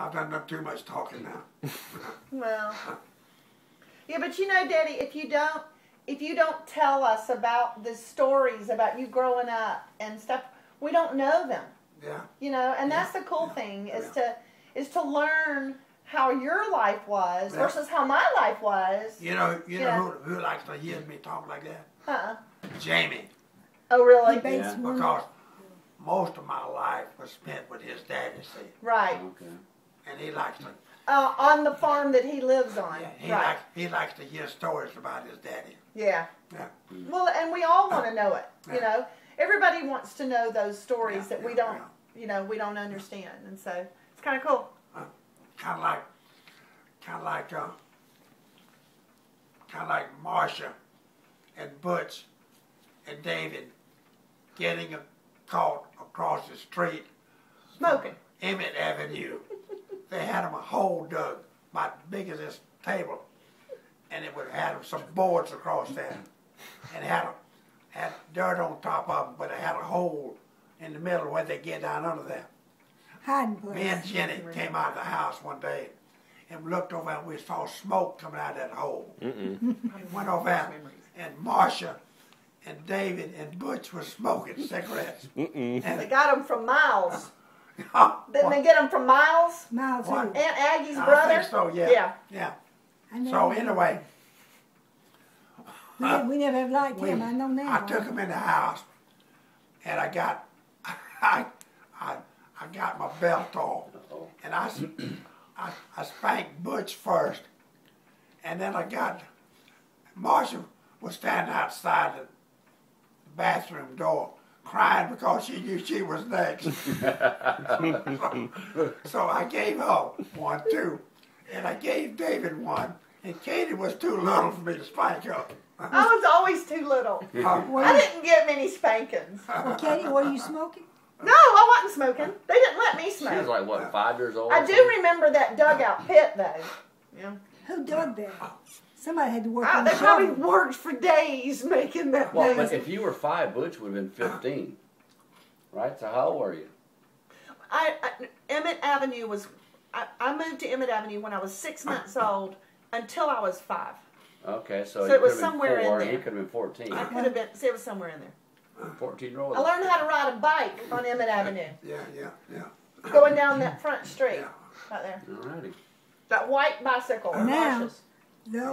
I've done too much talking now. Well, yeah, but you know, Daddy, if you don't tell us about the stories about you growing up and stuff, we don't know them. Yeah. You know, and that's the cool thing is to learn how your life was versus how my life was. You know who likes to hear me talk like that? Jamie. Oh, really? Yeah. Because most of my life was spent with his daddy, see. Right. Okay. And he likes to. On the farm that he lives on. Yeah, he likes to hear stories about his daddy. Yeah. Yeah. Well, and we all want to know it. You know, everybody wants to know those stories that we don't, we don't understand, and so it's kind of cool. Kind of like Marcia and Butch and David getting caught across the street smoking Emmett Avenue. They had them a hole dug about as big as this table, and it would have some boards across there, and had dirt on top of them, but it had a hole in the middle where they get down under there. Hiding place. Me and Jenny came out of the house one day and looked over and we saw smoke coming out of that hole. Went over there, and Marcia and David and Butch were smoking cigarettes. And they got them from Miles. Didn't they get them from Miles? Miles, who? Aunt Aggie's brother? I think so, yeah. Yeah. So anyway, we never liked him. I know now. I took him in the house, and I got my belt off, and I spanked Butch first, and then Marcia was standing outside the bathroom door crying because she knew she was next. So I gave her one too, and I gave David one, and Katie was too little for me to spank her. I was always too little. I didn't get many spankings. Well, Katie, were you smoking? No, I wasn't smoking. They didn't let me smoke. She was like, what, 5 years old? I do remember that dugout pit, though. Yeah. Who dug that? Somebody had to work on They the probably shovel. worked for days making that Well, thing. but if you were 5, Butch would have been 15. Right? So how old were you? Emmett Avenue was... I moved to Emmett Avenue when I was 6 months old until I was 5. Okay, so it you was could have somewhere been 4 in and he there. could have been 14. I could have been... See, it was somewhere in there. 14-year-old. I learned how to ride a bike on Emmett Avenue. Yeah. Going down that front street. Right there. Alrighty. That white bicycle. Now, Marcia's. no.